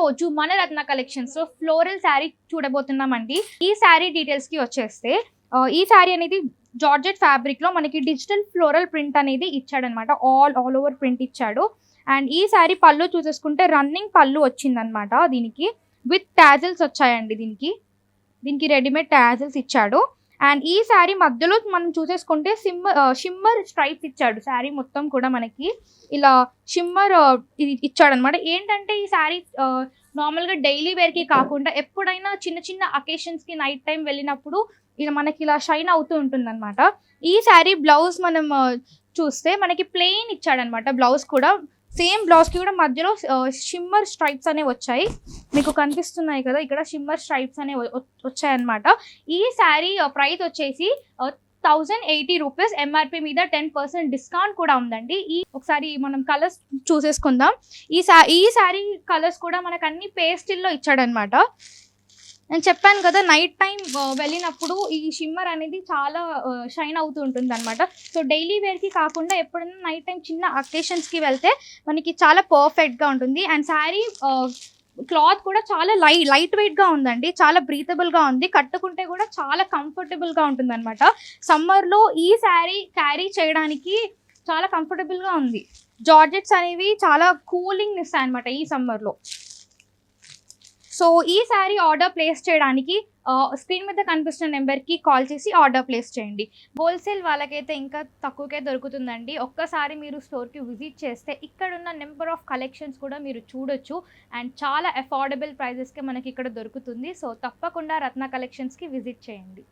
రోజు మన రత్న కలెక్షన్స్ లో ఫ్లోరల్ శారీ చూడబోతున్నామండి. ఈ శారీ డీటెయిల్స్ కి వచ్చేస్తే ఈ శారీ అనేది జార్జెట్ ఫ్యాబ్రిక్ లో మనకి డిజిటల్ ఫ్లోరల్ ప్రింట్ అనేది ఇచ్చాడనమాట. ఆల్ ఓవర్ ప్రింట్ ఇచ్చాడు. అండ్ ఈ శారీ పళ్ళు చూసేసుకుంటే రన్నింగ్ పళ్ళు వచ్చిందనమాట. దీనికి విత్ టాజిల్స్ వచ్చాయండి. దీనికి రెడీమేడ్ టాజిల్స్ ఇచ్చాడు. అండ్ ఈ శారీ మధ్యలో మనం చూసేసుకుంటే షిమ్మర్ స్ట్రైప్స్ ఇచ్చాడు. శారీ మొత్తం కూడా మనకి ఇలా షిమ్మర్ ఇది ఇచ్చాడనమాట. ఏంటంటే ఈ శారీ నార్మల్గా డైలీ వేర్కి కాకుండా ఎప్పుడైనా చిన్న చిన్న అకేషన్స్కి నైట్ టైం వెళ్ళినప్పుడు ఇలా మనకి ఇలా షైన్ అవుతూ ఉంటుంది అనమాట. ఈ శారీ బ్లౌజ్ మనం చూస్తే మనకి ప్లెయిన్ ఇచ్చాడనమాట. బ్లౌజ్ కూడా సేమ్ బ్లౌజ్కి కూడా మధ్యలో షిమ్మర్ స్ట్రైప్స్ అనేవి వచ్చాయి. మీకు కనిపిస్తున్నాయి కదా, ఇక్కడ షిమ్మర్ స్ట్రైప్స్ అనేవి వచ్చాయన్నమాట. ఈ శారీ ప్రైస్ వచ్చేసి 1080 రూపీస్. ఎంఆర్పి మీద 10% డిస్కౌంట్ కూడా ఉందండి. ఒకసారి మనం కలర్స్ చూసేసుకుందాం. ఈ శారీ కలర్స్ కూడా మనకు అన్ని పేస్టిల్లో ఇచ్చాడనమాట. నేను చెప్పాను కదా, నైట్ టైం వెళ్ళినప్పుడు ఈ షిమ్మర్ అనేది చాలా షైన్ అవుతూ ఉంటుంది అనమాట. సో డైలీ వేర్కి కాకుండా ఎప్పుడైనా నైట్ టైం చిన్న అకేషన్స్కి వెళ్తే మనకి చాలా పర్ఫెక్ట్గా ఉంటుంది. అండ్ శారీ క్లాత్ కూడా చాలా లైట్ వెయిట్గా ఉందండి. చాలా బ్రీతబుల్గా ఉంది. కట్టుకుంటే కూడా చాలా కంఫర్టబుల్గా ఉంటుంది అనమాట. సమ్మర్లో ఈ శారీ క్యారీ చేయడానికి చాలా కంఫర్టబుల్గా ఉంది. జార్జెట్స్ అనేవి చాలా కూలింగ్ ఇస్తాయి అనమాట ఈ సమ్మర్లో. సో ఈ శారీ ఆర్డర్ ప్లేస్ చేయడానికి స్క్రీన్ మీద కనిపిస్తున్న నెంబర్కి కాల్ చేసి ఆర్డర్ ప్లేస్ చేయండి. హోల్సేల్ వాళ్ళకైతే ఇంకా తక్కువకే దొరుకుతుందండి. ఒక్కసారి మీరు స్టోర్కి విజిట్ చేస్తే ఇక్కడున్న నెంబర్ ఆఫ్ కలెక్షన్స్ కూడా మీరు చూడొచ్చు. అండ్ చాలా అఫోర్డబుల్ ప్రైజెస్కే మనకి ఇక్కడ దొరుకుతుంది. సో తప్పకుండా రత్న కలెక్షన్స్కి విజిట్ చేయండి.